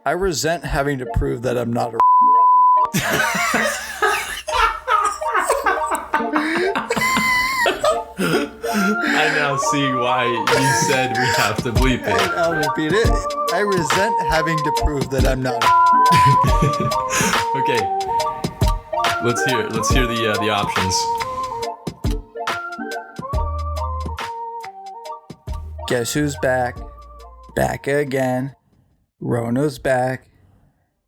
I resent having to prove that I'm not a I now see why you said we have to bleep it. I'll repeat it. I resent having to prove that I'm not a Okay. Let's hear the options. Guess who's back? Back again. Rono's back.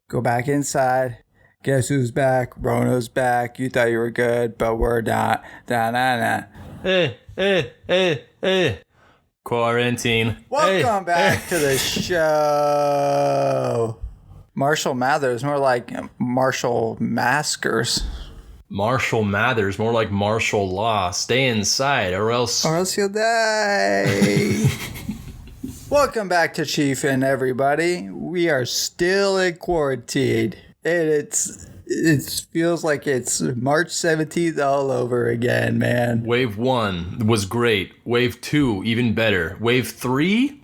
Go back inside. Guess who's back? Rono's back. You thought you were good, but we're not. Da-na-na. Quarantine. Welcome back to the show. Marshall Mathers, more like Marshall Maskers. Marshall Mathers, more like martial law. Stay inside or else you'll die. Welcome back to Chiefin, everybody. We are still in quarantine. And it feels like it's March 17th all over again, man. Wave 1 was great. Wave 2, even better. Wave 3,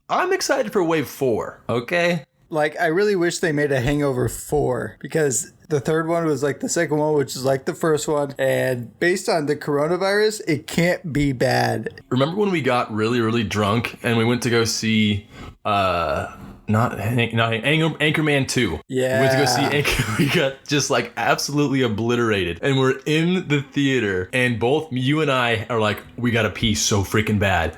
I'm excited for Wave 4, okay? Like, I really wish they made a Hangover 4 because the third one was like the second one, which is like the first one. And based on the coronavirus, it can't be bad. Remember when we got really, really drunk and we went to go see, Anchorman 2. Yeah. We went to go see Anchorman. We got just like absolutely obliterated. And we're in the theater and both you and I are like, we gotta pee so freaking bad.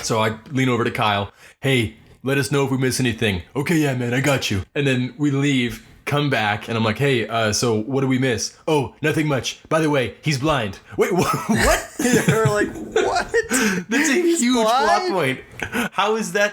So I lean over to Kyle. Hey, let us know if we miss anything. Okay, yeah, man, I got you. And then we leave, come back, and I'm like, hey, so what did we miss? Oh, nothing much. By the way, he's blind. Wait, what? You're like, what? That's a huge plot point. How is that?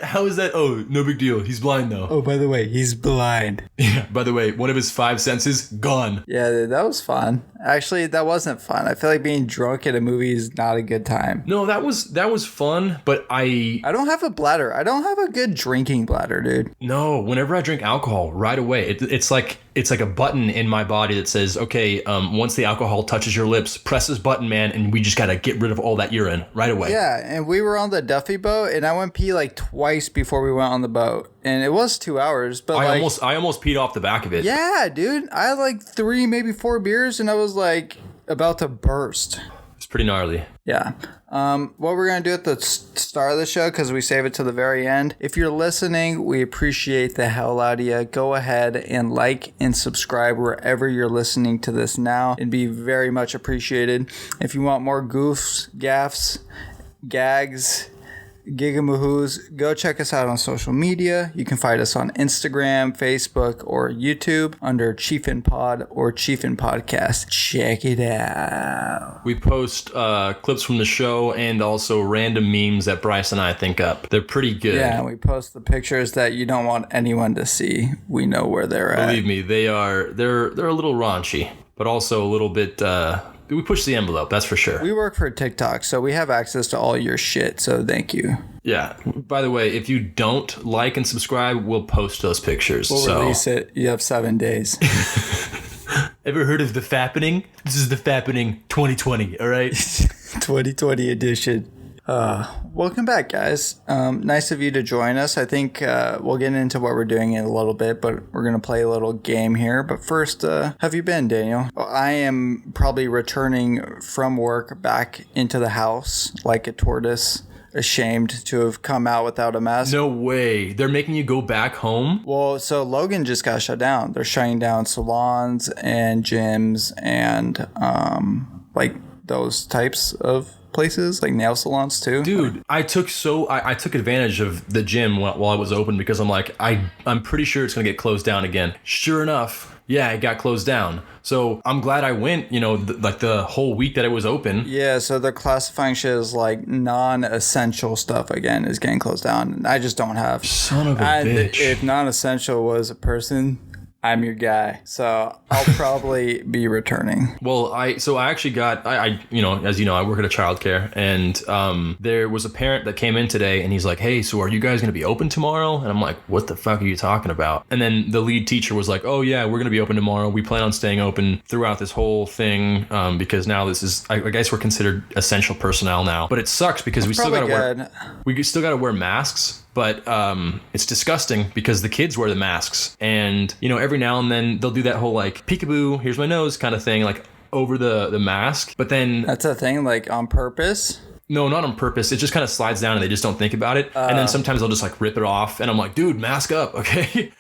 Oh, no big deal. He's blind, though. Oh, by the way, he's blind. Yeah, by the way, one of his 5 senses, gone. Yeah, dude, that was fun. Actually, that wasn't fun. I feel like being drunk at a movie is not a good time. No, that was fun, but I don't have a bladder. I don't have a good drinking bladder, dude. No, whenever I drink alcohol, right away, it's like a button in my body that says, okay, once the alcohol touches your lips, press this button, man, and we just gotta get rid of all that urine right away. Yeah, and we were on the Duffy boat, and I went pee like twice before we went on the boat, and it was 2 hours. But I almost peed off the back of it. Yeah, dude, I had like 3, maybe 4 beers, and I was like about to burst. It's pretty gnarly. Yeah. What we're going to do at the start of the show, because we save it to the very end. If you're listening, we appreciate the hell out of you. Go ahead and like and subscribe wherever you're listening to this now. It'd be very much appreciated. If you want more goofs, gaffs, gags, Gigamahoos, go check us out on social media. You can find us on Instagram, Facebook, or YouTube under Chiefin Pod or Chiefin Podcast. Check it out. We post clips from the show and also random memes that Bryce and I think up. They're pretty good. Yeah, we post the pictures that you don't want anyone to see. We know where they're at. Believe me, they're a little raunchy, but also a little bit we push the envelope, that's for sure. We work for TikTok, so we have access to all your shit, so thank you. Yeah. By the way, if you don't like and subscribe, we'll post those pictures. We'll release it. You have 7 days. Ever heard of the Fappening? This is the Fappening 2020, all right? 2020 edition. Welcome back, guys. Nice of you to join us. I think we'll get into what we're doing in a little bit, but we're going to play a little game here. But first, how have you been, Daniel? I am probably returning from work back into the house like a tortoise, ashamed to have come out without a mask. No way. They're making you go back home? Well, so Logan just got shut down. They're shutting down salons and gyms and like those types of places, like nail salons too. Dude, I took advantage of the gym while I was open because I'm like, I'm pretty sure it's gonna get closed down again. Sure enough, yeah, it got closed down. So I'm glad I went, like the whole week that it was open. Yeah, so they're classifying shit as like non-essential stuff again is getting closed down. I just don't have. Son of a bitch. If non-essential was a person, I'm your guy. So I'll probably be returning. Well, I actually got, as you know, I work at a childcare, and there was a parent that came in today and he's like, hey, so are you guys going to be open tomorrow? And I'm like, what the fuck are you talking about? And then the lead teacher was like, oh yeah, we're going to be open tomorrow. We plan on staying open throughout this whole thing because now this is, I guess we're considered essential personnel now. But it sucks because we still got to wear masks. But it's disgusting because the kids wear the masks, and every now and then they'll do that whole like peekaboo, here's my nose kind of thing, like over the mask. But then that's a thing, like on purpose. No, not on purpose. It just kind of slides down and they just don't think about it. And then sometimes they'll just like rip it off. And I'm like, dude, mask up, okay?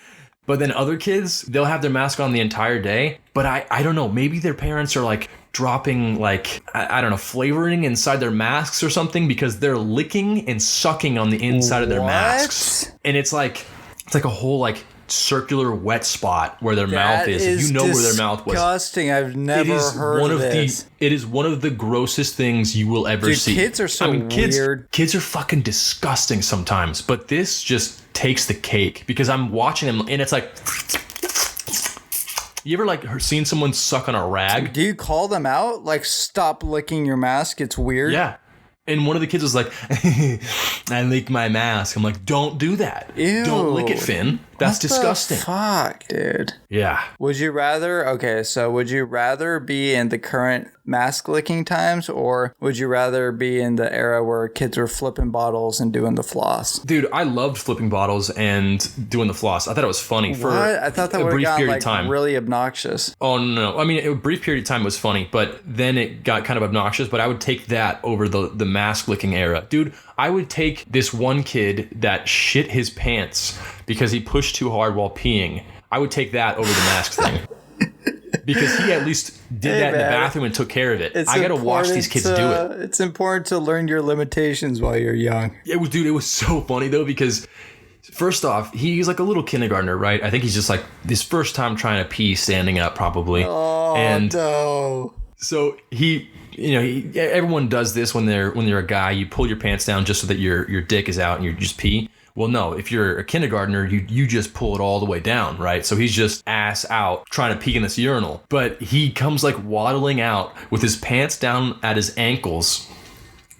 But then other kids, they'll have their mask on the entire day. But I don't know. Maybe their parents are like dropping like, I don't know, flavoring inside their masks or something because they're licking and sucking on the inside of their masks. And it's like a whole like circular wet spot where their mouth is. Where their mouth was. Disgusting. I've never heard of this. It is one of the grossest things you will ever see. Kids are so weird. Kids are fucking disgusting sometimes, but this just takes the cake because I'm watching them and it's like. You ever like seen someone suck on a rag? Do you call them out? Like, stop licking your mask. It's weird. Yeah. And one of the kids was like, I licked my mask. I'm like, don't do that. Ew. Don't lick it, Finn. That's disgusting. Fuck, dude. Yeah. Would you rather be in the current mask licking times, or would you rather be in the era where kids were flipping bottles and doing the floss? Dude, I loved flipping bottles and doing the floss. I thought it was funny for I thought that a would brief have period gotten of time. Really obnoxious. Oh, no. I mean, a brief period of time was funny, but then it got kind of obnoxious, but I would take that over the mask licking era. Dude, I would take this one kid that shit his pants because he pushed too hard while peeing. I would take that over the mask thing. Because he at least did that in the bathroom and took care of it. I gotta watch these kids do it. It's important to learn your limitations while you're young. It was so funny though, because first off, he's like a little kindergartner, right? I think he's just like his first time trying to pee standing up probably. Oh, no. So everyone does this when you're a guy. You pull your pants down just so that your dick is out and you just pee. Well, no, if you're a kindergartner, you just pull it all the way down, right? So he's just ass out trying to pee in this urinal. But he comes like waddling out with his pants down at his ankles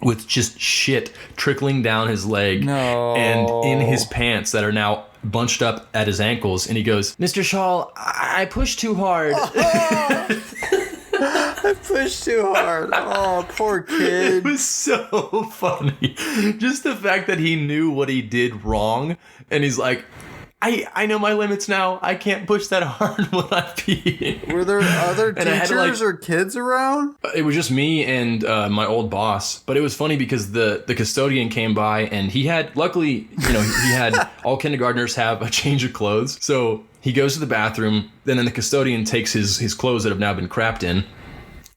with just shit trickling down his leg and in his pants that are now bunched up at his ankles. And he goes, Mr. Shaw, I pushed too hard. I pushed too hard. Oh, poor kid. It was so funny. Just the fact that he knew what he did wrong. And he's like, I know my limits now. I can't push that hard when I pee. Were there other teachers or kids around? It was just me and my old boss. But it was funny because the custodian came by and he had, luckily, he had all kindergartners have a change of clothes. So he goes to the bathroom. Then the custodian takes his clothes that have now been crapped in.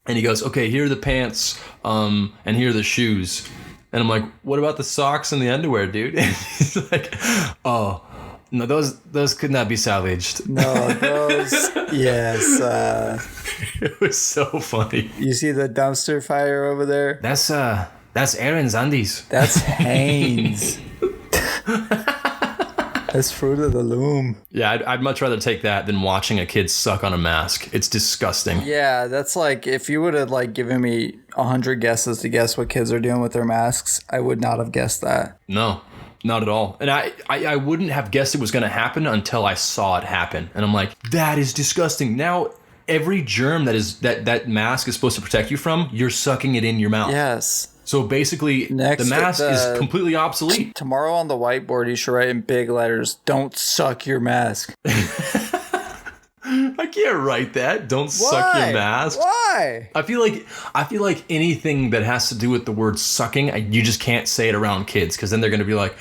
And he goes, okay, here are the pants, and here are the shoes. And I'm like, what about the socks and the underwear, dude? And he's like, oh, no, those could not be salvaged. No, those, yes. It was so funny. You see the dumpster fire over there? That's Aaron's undies. That's Hanes. That's Fruit of the Loom. Yeah, I'd much rather take that than watching a kid suck on a mask. It's disgusting. Yeah, that's like, if you would have like given me 100 guesses to guess what kids are doing with their masks, I would not have guessed that. No, not at all. And I wouldn't have guessed it was going to happen until I saw it happen. And I'm like, that is disgusting. Now, every germ that mask is supposed to protect you from, you're sucking it in your mouth. Yes. So basically, the mask is completely obsolete. Tomorrow on the whiteboard, you should write in big letters, "Don't suck your mask." I can't write that. Don't suck your mask. Why? I feel like anything that has to do with the word sucking, you just can't say it around kids because then they're going to be like,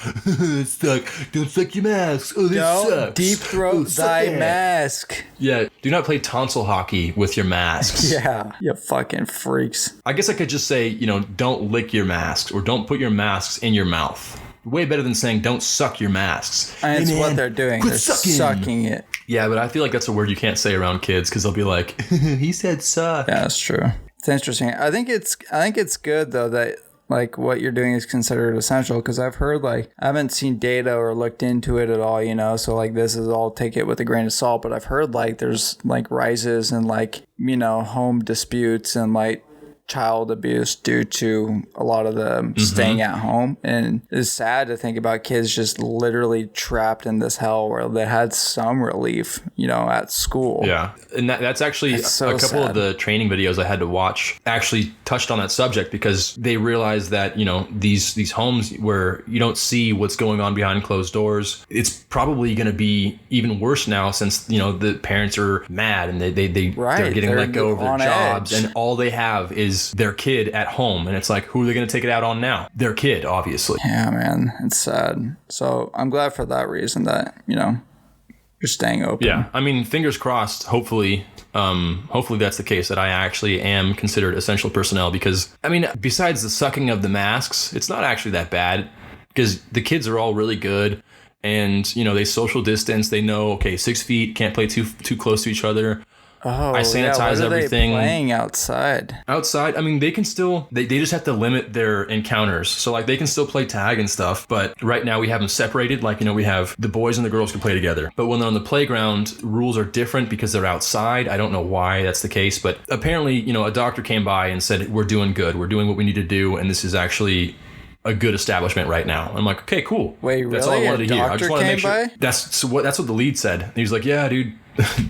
suck. Don't suck your mask. Oh, this sucks. Deep throat thy mask. Yeah, do not play tonsil hockey with your masks. Yeah, you fucking freaks. I guess I could just say, don't lick your masks or don't put your masks in your mouth. Way better than saying don't suck your masks. And it's what they're doing. They're sucking it. Yeah, but I feel like that's a word you can't say around kids because they'll be like, he said suck. Yeah, that's true. It's interesting. I think it's good though that like what you're doing is considered essential because I've heard like I haven't seen data or looked into it at all, so like this is all take it with a grain of salt, but I've heard like there's like rises and like home disputes and like child abuse due to a lot of them staying at home. And it's sad to think about kids just literally trapped in this hell where they had some relief, at school. Yeah. And that's actually a couple of the training videos I had to watch actually touched on that subject, because they realized that, these homes where you don't see what's going on behind closed doors, it's probably going to be even worse now since, the parents are mad and they're getting let go of their jobs, and all they have is their kid at home. And it's like, who are they going to take it out on now? Their kid, obviously. Yeah, man, it's sad. So I'm glad for that reason that, you're staying open. Yeah, I mean, fingers crossed. Hopefully that's the case, that I actually am considered essential personnel, because, I mean, besides the sucking of the masks, it's not actually that bad, because the kids are all really good, and, they social distance. They know, okay, 6 feet, can't play too close to each other. Oh, I sanitize everything. They playing outside? Outside, I mean, they can still, they just have to limit their encounters. So, like, they can still play tag and stuff, but right now we have them separated. Like, we have the boys and the girls can play together. But when they're on the playground, rules are different because they're outside. I don't know why that's the case, but apparently, a doctor came by and said, we're doing good. We're doing what we need to do, and this is actually a good establishment right now. I'm like, okay, cool. Wait, really? That's all I wanted to hear. I just want to make sure. By? That's what the lead said. And he was like, yeah, dude.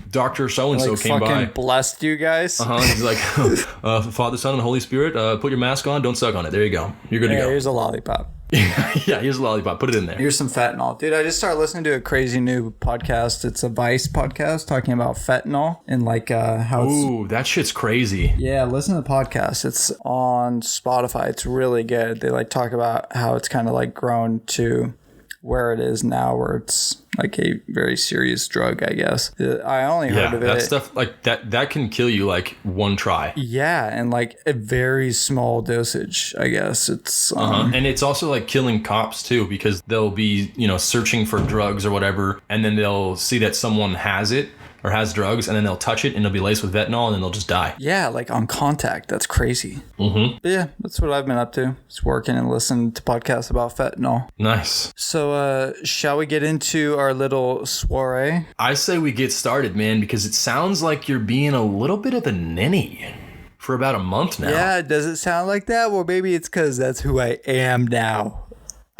Dr. So-and-so came by. Blessed you guys. He's like, Father, Son, and Holy Spirit, put your mask on. Don't suck on it. There you go. You're good to go. Here's a lollipop. Yeah, here's a lollipop. Put it in there. Here's some fentanyl. Dude, I just started listening to a crazy new podcast. It's a Vice podcast talking about fentanyl and how it's... Ooh, that shit's crazy. Yeah, listen to the podcast. It's on Spotify. It's really good. They talk about how it's kind of grown to where it is now, where it's a very serious drug, I guess. I only heard of it. That stuff that can kill you one try. Yeah, and a very small dosage, I guess. It's and it's also killing cops too, because they'll be searching for drugs or whatever, and then they'll see that someone has it or has drugs, and then they'll touch it and it'll be laced with fentanyl, and then they'll just die. Yeah, on contact. That's crazy. But yeah, that's what I've been up to. Just working and listening to podcasts about fentanyl. Nice. So shall we get into our little soiree? I say we get started, man, because it sounds like you're being a little bit of a ninny for about a month now. Yeah, does it sound like that? Well, maybe it's because that's who I am now.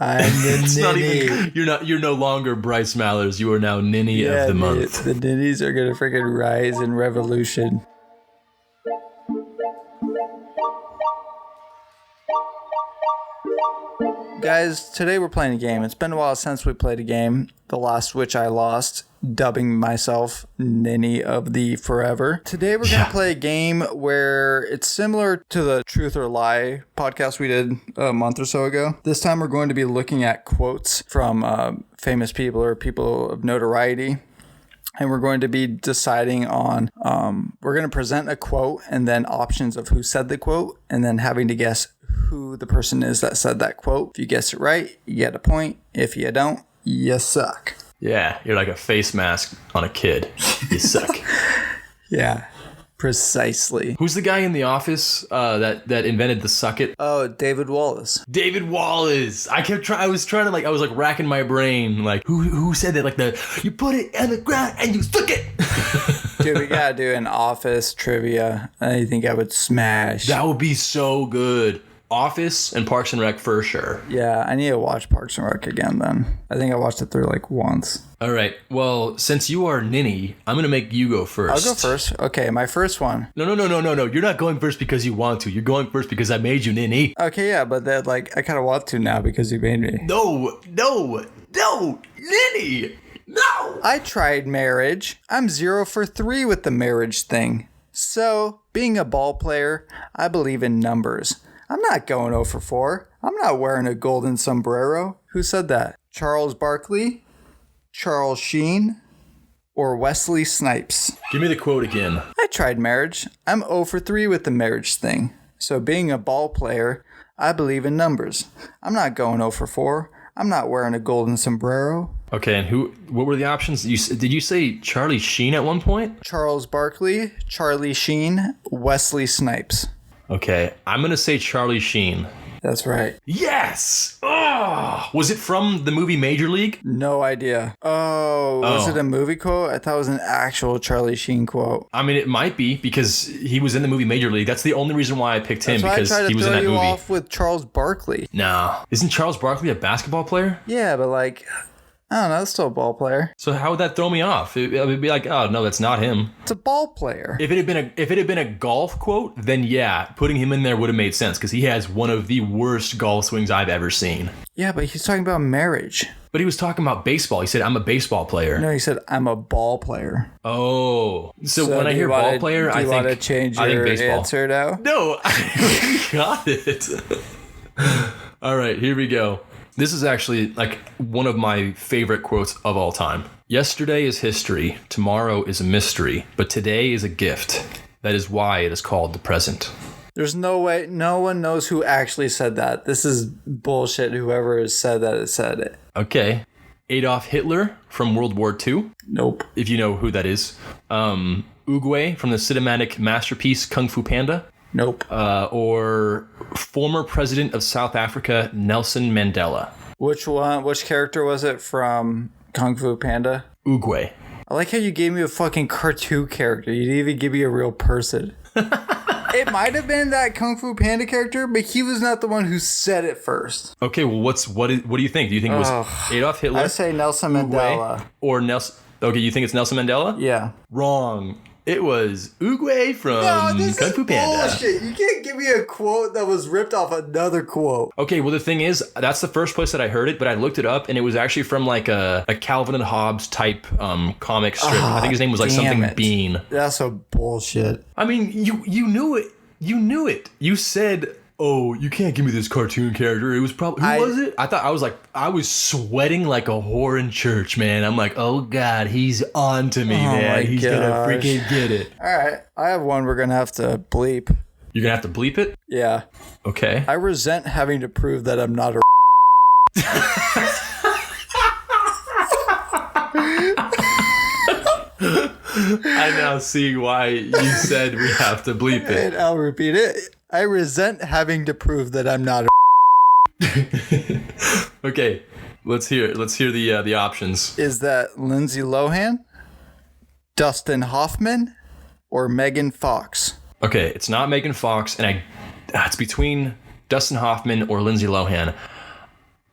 I'm the it's ninny. Not even, you're no longer Bryce Mallers. You are now ninny of the month. The ninnies are gonna freaking rise in revolution. Guys, today we're playing a game. It's been a while since we played a game, the last which I lost, dubbing myself Ninny of the Forever. Today we're going to play a game where it's similar to the Truth or Lie podcast we did a month or so ago. This time we're going to be looking at quotes from famous people or people of notoriety. And we're going to be deciding on, we're going to present a quote and then options of who said the quote, and then having to guess who the person is that said that quote. If you guess it right, you get a point. If you don't, you suck. Yeah, you're like a face mask on a kid. You suck. Yeah, precisely. Who's the guy in The Office that invented the suck it? Oh, David Wallace. David Wallace. I was racking my brain. Who said that? You put it on the ground and you suck it. Dude, we gotta do an Office trivia. I think I would smash. That would be so good. Office and Parks and Rec for sure. Yeah, I need to watch Parks and Rec again then. I think I watched it through once. All right. Well, since you are Ninny, I'm going to make you go first. I'll go first. Okay, my first one. No. You're not going first because you want to. You're going first because I made you Ninny. Okay, yeah, but that I kind of want to now because you made me. No, Ninny. No. I tried marriage. I'm 0 for 3 with the marriage thing. So, being a ball player, I believe in numbers. I'm not going 0 for 4. I'm not wearing a golden sombrero. Who said that? Charles Barkley, Charles Sheen, or Wesley Snipes? Give me the quote again. I tried marriage. I'm 0 for 3 with the marriage thing. So being a ball player, I believe in numbers. I'm not going 0 for 4. I'm not wearing a golden sombrero. Okay, and what were the options? Did you say Charlie Sheen at one point? Charles Barkley, Charlie Sheen, Wesley Snipes. Okay, I'm going to say Charlie Sheen. That's right. Yes! Oh! Was it from the movie Major League? No idea. Oh, was it a movie quote? I thought it was an actual Charlie Sheen quote. I mean, it might be because he was in the movie Major League. That's the only reason why I picked him, because he was in that movie. I tried to throw you off with Charles Barkley. No. Isn't Charles Barkley a basketball player? Yeah, but like, I don't know, it's still a ball player. So how would that throw me off? It would be like, oh no, that's not him. It's a ball player. If it had been a golf quote, then yeah, putting him in there would have made sense because he has one of the worst golf swings I've ever seen. Yeah, but he's talking about marriage. But he was talking about baseball. He said, I'm a baseball player. No, he said, I'm a ball player. Oh. So when I hear ball player, I think baseball. Do you want to change your answer now? No, I got it. All right, here we go. This is actually like one of my favorite quotes of all time. Yesterday is history, tomorrow is a mystery, but today is a gift. That is why it is called the present. There's no way, no one knows who actually said that. This is bullshit, whoever has said that has said it. Okay. Adolf Hitler from World War II. Nope. If you know who that is. Oogway from the cinematic masterpiece Kung Fu Panda. Nope. Or former president of South Africa, Nelson Mandela. Which one? Which character was it from Kung Fu Panda? Oogway. I like how you gave me a fucking cartoon character. You didn't even give me a real person. It might have been that Kung Fu Panda character, but he was not the one who said it first. Okay, well, what do you think? Do you think it was Adolf Hitler? I say Nelson Mandela. Or Nelson... Okay, you think it's Nelson Mandela? Yeah. Wrong. It was Oogway from Kung Fu Panda. Bullshit. You can't give me a quote that was ripped off another quote. Okay, well, the thing is, that's the first place that I heard it, but I looked it up, and it was actually from like a Calvin and Hobbes type comic strip. I think his name was like something Bean. That's some bullshit. I mean, you knew it. You knew it. You said, oh, you can't give me this cartoon character. It was probably... Who was it? I was sweating like a whore in church, man. I'm like, oh, God, he's on to me, man. He's going to freaking get it. All right. I have one we're going to have to bleep. You're going to have to bleep it? Yeah. Okay. I resent having to prove that I'm not a... I now see why you said we have to bleep it. And I'll repeat it. I resent having to prove that I'm not a... Okay, let's hear it. Let's hear the options. Is that Lindsay Lohan, Dustin Hoffman, or Megan Fox? Okay, it's not Megan Fox, and it's between Dustin Hoffman or Lindsay Lohan.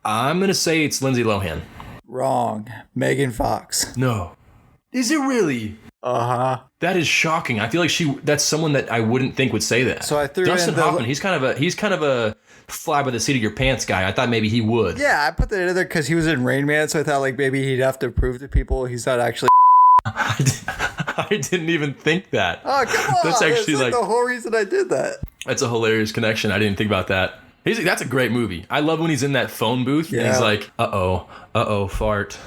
I'm gonna say it's Lindsay Lohan. Wrong. Megan Fox. No. Is it really? Uh-huh. That is shocking. I feel like that's someone that I wouldn't think would say that. So I threw Dustin Hoffman. He's kind of a fly by the seat of your pants guy. I thought maybe he would. Yeah, I put that in there because he was in Rain Man, so I thought like maybe he'd have to prove to people he's not actually. I didn't even think that. Oh, come on. That's actually like the whole reason I did that. That's a hilarious connection. I didn't think about that. That's a great movie. I love when he's in that phone booth. Yeah. And he's like, uh-oh, fart,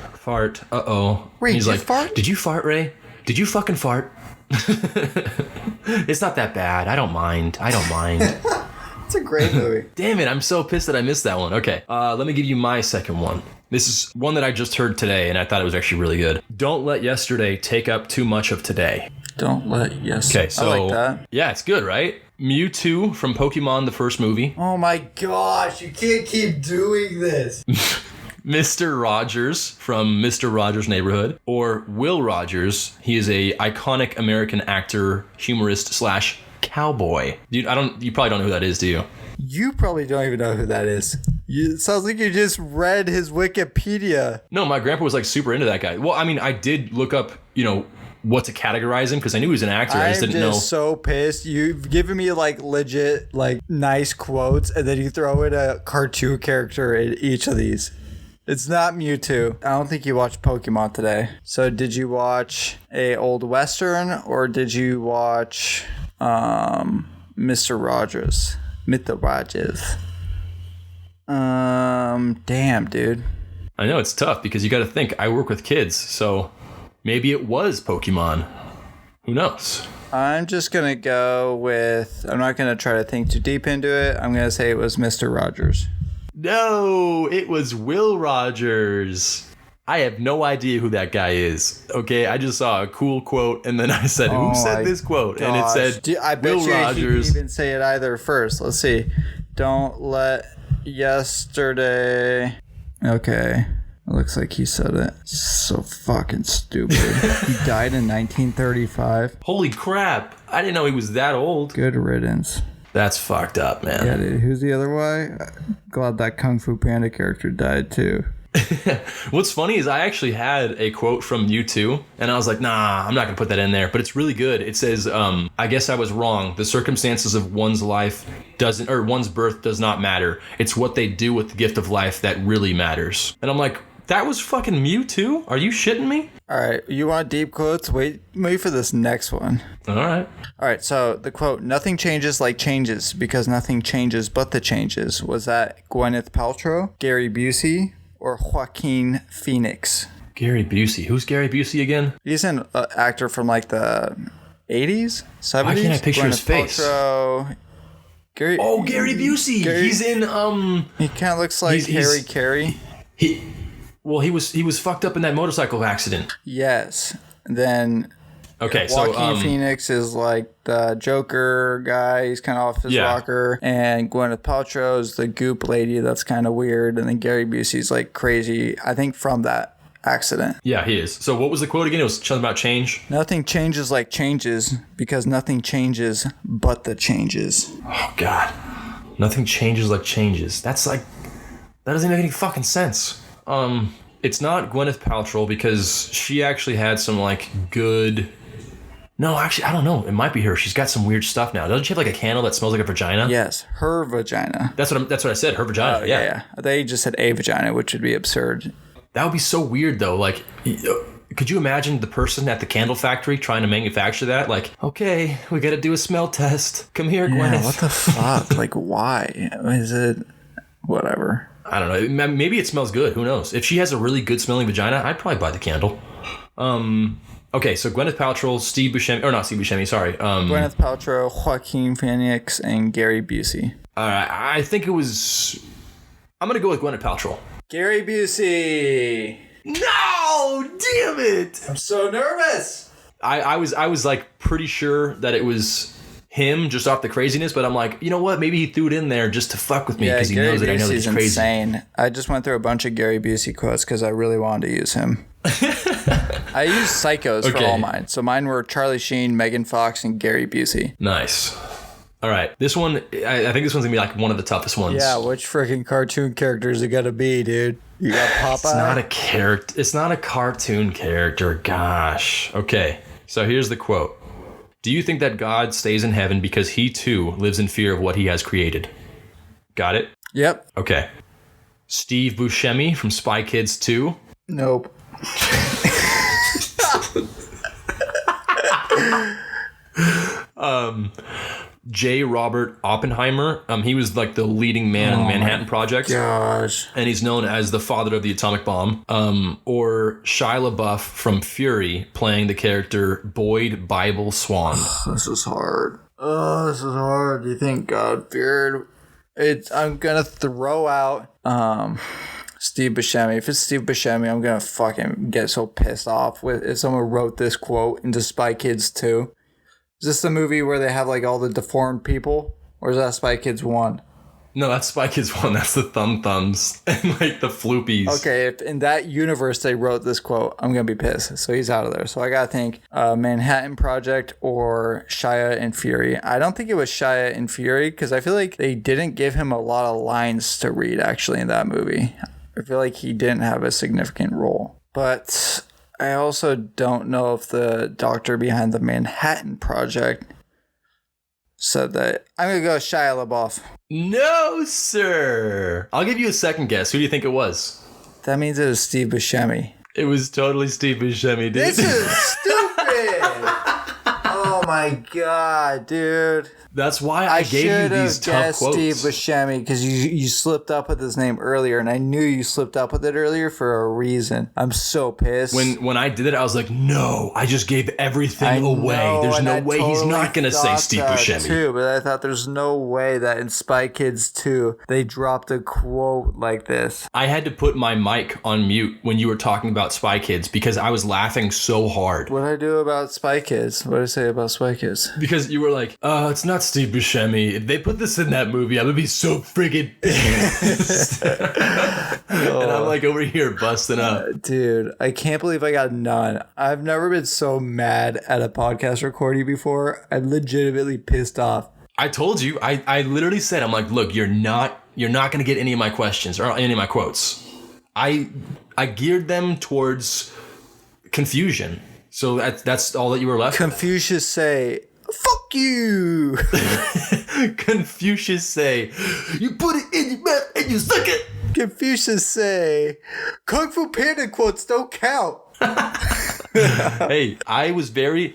uh-oh. Ray, he's like, fart? Did you fart, Ray? Did you fucking fart? It's not that bad. I don't mind. It's a great movie. Damn it, I'm so pissed that I missed that one. Okay, let me give you my second one. This is one that I just heard today, and I thought it was actually really good. Don't let yesterday take up too much of today. Don't let yesterday. Okay, so... I like that. Yeah, it's good, right? Mewtwo from Pokemon, the first movie. Oh my gosh, you can't keep doing this. Mr. Rogers from Mr. Rogers' Neighborhood, or Will Rogers. He is a iconic American actor, humorist / cowboy. You probably don't know who that is, do you? You probably don't even know who that is. It sounds like you just read his Wikipedia. No, my grandpa was like super into that guy. Well, I mean, I did look up, what to categorize him because I knew he was an actor. I just didn't know. I'm just so pissed. You've given me like legit, like nice quotes, and then you throw in a cartoon character in each of these. It's not Mewtwo. I don't think you watched Pokemon today. So did you watch a old Western or did you watch Mr. Rogers? Mr. Rogers. Damn, dude. I know it's tough because you got to think I work with kids, so maybe it was Pokemon. Who knows? I'm just going to go with... I'm not going to try to think too deep into it. I'm going to say it was Mr. Rogers. No, it was Will Rogers. I have no idea who that guy is. Okay, I just saw a cool quote, and then I said, who said this quote? Gosh. And it said, I bet Will Rogers. He didn't even say it either first. Let's see. don't let yesterday... Okay. It looks like he said it. So fucking stupid. He died in 1935. Holy crap. I didn't know he was that old. Good riddance. That's fucked up, man. Yeah, dude. Who's the other guy? Glad that Kung Fu Panda character died too. What's funny is I actually had a quote from U2, and I was like, nah, I'm not going to put that in there, but it's really good. It says, I guess I was wrong. The circumstances of one's life one's birth does not matter. It's what they do with the gift of life that really matters. And I'm like, that was fucking Mewtwo? Are you shitting me? All right, you want deep quotes? Wait for this next one. All right, so the quote, nothing changes like changes because nothing changes but the changes. Was that Gwyneth Paltrow, Gary Busey, or Joaquin Phoenix? Gary Busey. Who's Gary Busey again? He's an actor from like the 80s, 70s. Why can't I picture his face? Paltrow, Gary Busey. He's in He kind of looks like Harry Carey. He was fucked up in that motorcycle accident. Yes. Then okay, Joaquin Phoenix is like the Joker guy. He's kind of off his rocker. And Gwyneth Paltrow is the goop lady that's kind of weird. And then Gary Busey's like crazy, I think, from that accident. Yeah, he is. So what was the quote again? It was something about change? Nothing changes like changes because nothing changes but the changes. Oh, God. Nothing changes like changes. That's like... That doesn't make any fucking sense. It's not Gwyneth Paltrow because she actually had some like good... No, actually, I don't know. It might be her. She's got some weird stuff now. Doesn't she have like a candle that smells like a vagina? Yes, her vagina. That's what I said. Her vagina. Oh, yeah. They just said a vagina, which would be absurd. That would be so weird though. Like, could you imagine the person at the candle factory trying to manufacture that? Like, okay, we got to do a smell test. Come here, Gwyneth. Yeah, what the fuck? Like, why? Is it... Whatever. I don't know. Maybe it smells good. Who knows? If she has a really good smelling vagina, I'd probably buy the candle. Okay, so Gwyneth Paltrow, Steve Buscemi, or not Steve Buscemi, sorry. Gwyneth Paltrow, Joaquin Phoenix, and Gary Busey. All right, I think it was... I'm going to go with Gwyneth Paltrow. Gary Busey! No! Damn it! I'm so nervous! I was like pretty sure that it was... him just off the craziness, but I'm like, you know what? Maybe he threw it in there just to fuck with me because he knows that I know that he's crazy. Insane. I just went through a bunch of Gary Busey quotes because I really wanted to use him. I used psychos for all mine. So mine were Charlie Sheen, Megan Fox, and Gary Busey. Nice. All right. This one, I think this one's going to be like one of the toughest ones. Yeah, which freaking cartoon character is it going to be, dude? You got Popeye? It's not a character. It's not a cartoon character. Gosh. Okay. So here's the quote. Do you think that God stays in heaven because he too lives in fear of what he has created? Got it? Yep. Okay. Steve Buscemi from Spy Kids 2? Nope. J. Robert Oppenheimer. He was like the leading man in the Manhattan Project. Gosh. And he's known as the father of the atomic bomb. Or Shia LaBeouf from Fury playing the character Boyd Bible Swan. This is hard. Oh, this is hard. Do you think God feared? I'm gonna throw out Steve Buscemi. If it's Steve Buscemi, I'm gonna fucking get so pissed off with if someone wrote this quote into Spy Kids 2. Is this the movie where they have like all the deformed people? Or is that Spy Kids 1? No, that's Spy Kids 1. That's the thumbs and like the floopies. Okay, if in that universe they wrote this quote, I'm going to be pissed. So he's out of there. So I got to think Manhattan Project or Shia and Fury. I don't think it was Shia and Fury because I feel like they didn't give him a lot of lines to read actually in that movie. I feel like he didn't have a significant role. But I also don't know if the doctor behind the Manhattan Project said that. I'm going to go Shia LaBeouf. No, sir. I'll give you a second guess. Who do you think it was? That means it was Steve Buscemi. It was totally Steve Buscemi, dude. This is stupid. Oh my God, dude. That's why I gave you these tough quotes. Steve Buscemi because you slipped up with his name earlier, and I knew you slipped up with it earlier for a reason. I'm so pissed. When I did it, I was like, no, I just gave everything away. There's no way he's not going to say Steve Buscemi. Too, but I thought there's no way that in Spy Kids 2, they dropped a quote like this. I had to put my mic on mute when you were talking about Spy Kids because I was laughing so hard. What did I do about Spy Kids? What did I say about Spy Spy Kids? Because you were like, oh, it's not Steve Buscemi. If they put this in that movie, I'm gonna be so friggin' pissed. And I'm like over here busting up. Dude, I can't believe I got none. I've never been so mad at a podcast recording before. I'm legitimately pissed off. I told you, I literally said, I'm like, look, you're not gonna get any of my questions or any of my quotes. I geared them towards confusion. So that's all that you were left with. Confucius say, fuck you. Confucius say, you put it in your mouth and you suck it. Confucius say, Kung Fu Panda quotes don't count. Hey, I was very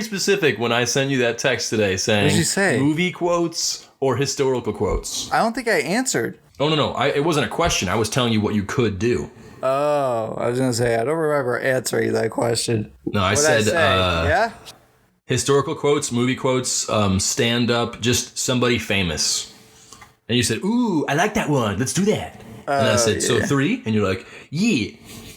specific when I sent you that text today saying, what did you say? Movie quotes or historical quotes. I don't think I answered. Oh, no. It wasn't a question. I was telling you what you could do. Oh, I was going to say, I don't remember answering that question. No, I said, yeah? Historical quotes, movie quotes, stand up, just somebody famous. And you said, ooh, I like that one. Let's do that. And I said, so 3? And you're like, yeah.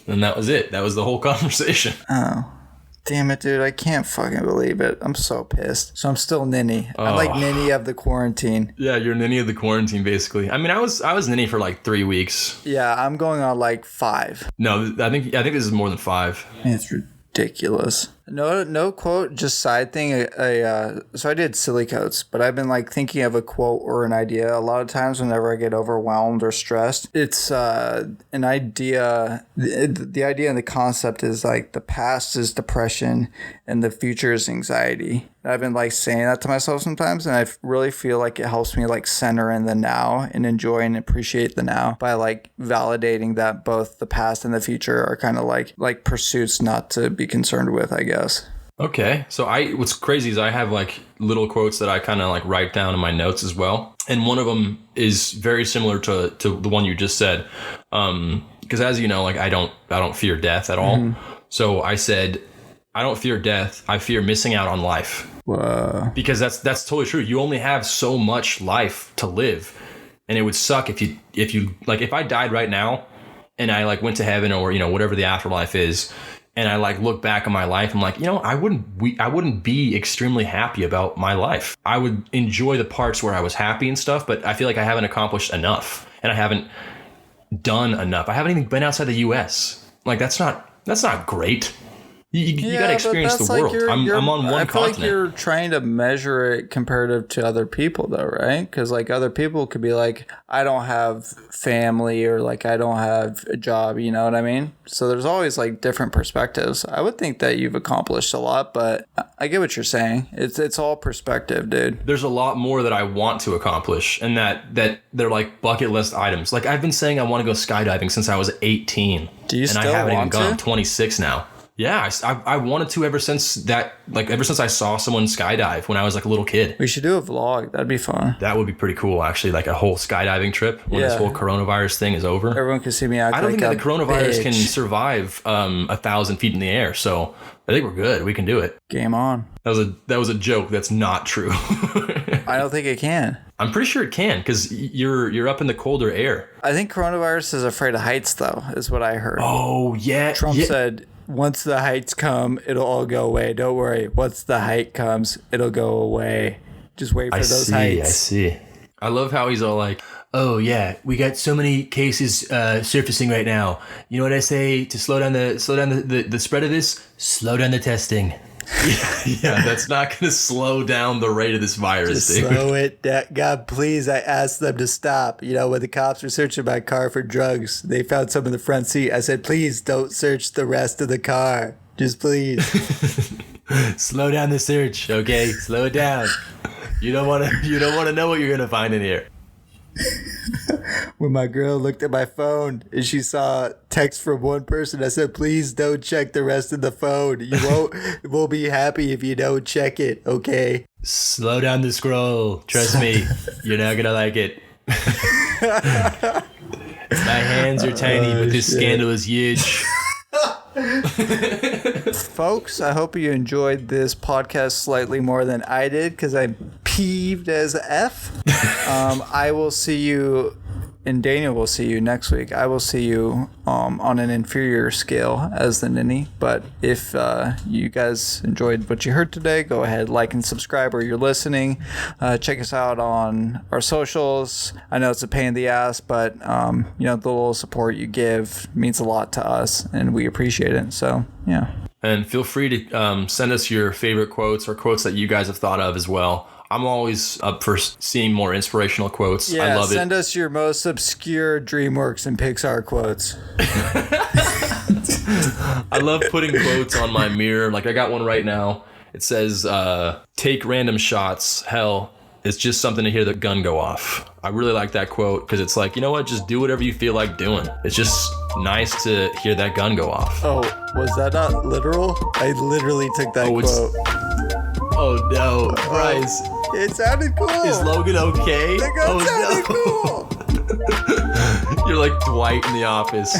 And that was it. That was the whole conversation. Oh. Damn it, dude. I can't fucking believe it. I'm so pissed. So I'm still Ninny. I'm like Ninny of the quarantine. Yeah, you're Ninny of the quarantine, basically. I mean, I was Ninny for like 3 weeks. Yeah, I'm going on like 5. No, I think this is more than 5. It's ridiculous. No quote, just side thing. So I did silly quotes, but I've been like thinking of a quote or an idea. A lot of times whenever I get overwhelmed or stressed, it's an idea. The idea and the concept is like the past is depression and the future is anxiety. I've been like saying that to myself sometimes, and I really feel like it helps me like center in the now and enjoy and appreciate the now by like validating that both the past and the future are kind of like pursuits not to be concerned with, I guess. Okay. So what's crazy is I have like little quotes that I kind of like write down in my notes as well. And one of them is very similar to the one you just said. Because as you know, like I don't fear death at all. Mm-hmm. So I said, I don't fear death. I fear missing out on life. Whoa. Because that's totally true. You only have so much life to live. And it would suck if you like, if I died right now and I like went to heaven or, whatever the afterlife is, and I like look back on my life, I'm like, I wouldn't be extremely happy about my life. I would enjoy the parts where I was happy and stuff, but I feel like I haven't accomplished enough and I haven't done enough. I haven't even been outside the US. Like that's not great. You got to experience the world. I'm on one continent. I feel like you're trying to measure it comparative to other people, though, right? Because like other people could be like, I don't have family or like I don't have a job. You know what I mean? So there's always like different perspectives. I would think that you've accomplished a lot, but I get what you're saying. It's all perspective, dude. There's a lot more that I want to accomplish, and that they're like bucket list items. Like I've been saying, I want to go skydiving since I was 18. Do you still want to? And I haven't even gone. I'm 26 now. Yeah, I wanted to ever since I saw someone skydive when I was like a little kid. We should do a vlog. That'd be fun. That would be pretty cool, actually, like a whole skydiving trip when this whole coronavirus thing is over. Everyone can see me act like a I don't think that the coronavirus bitch. can survive 1,000 feet in the air, so I think we're good. We can do it. Game on. That was a joke. That's not true. I don't think it can. I'm pretty sure it can because you're up in the colder air. I think coronavirus is afraid of heights, though, is what I heard. Oh, yeah. Trump said, once the heights come, it'll all go away. Don't worry. Once the height comes, it'll go away. Just wait for those heights. I see. I love how he's all like, oh, yeah, we got so many cases surfacing right now. You know what I say to slow down the spread of this? Slow down the testing. Yeah, that's not going to slow down the rate of this virus, Just dude. slow it down. God, please, I asked them to stop. When the cops were searching my car for drugs, they found some in the front seat. I said, please don't search the rest of the car. Just please. Slow down the search, okay? Slow it down. You don't want to know what you're going to find in here. When my girl looked at my phone and she saw text from one person, I said, please don't check the rest of the phone. You won't be happy if you don't check it, okay? Slow down the scroll. Trust me, you're not going to like it. My hands are tiny, but this scandal is huge. Folks, I hope you enjoyed this podcast slightly more than I did because I'm peeved as F. I will see you and Daniel will see you next week. I will see you on an inferior scale as the ninny. But if you guys enjoyed what you heard today, go ahead, like and subscribe where you're listening. Check us out on our socials. I know it's a pain in the ass, but the little support you give means a lot to us, and we appreciate it. So, yeah. And feel free to send us your favorite quotes or quotes that you guys have thought of as well. I'm always up for seeing more inspirational quotes. Yeah, I love send us your most obscure DreamWorks and Pixar quotes. I love putting quotes on my mirror. Like, I got one right now. It says, take random shots. Hell, it's just something to hear the gun go off. I really like that quote because it's like, you know what? Just do whatever you feel like doing. It's just nice to hear that gun go off. Oh, was that not literal? I literally took that quote. Oh, no. Bryce. It sounded cool. Is Logan okay? The gun sounded cool. You're like Dwight in The Office.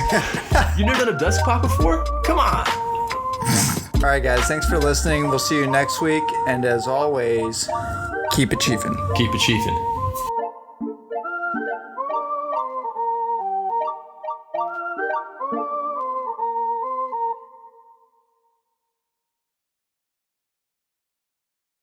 You never done a desk pop before? Come on. All right, guys. Thanks for listening. We'll see you next week. And as always, keep it chiefin'. Keep it chiefin'.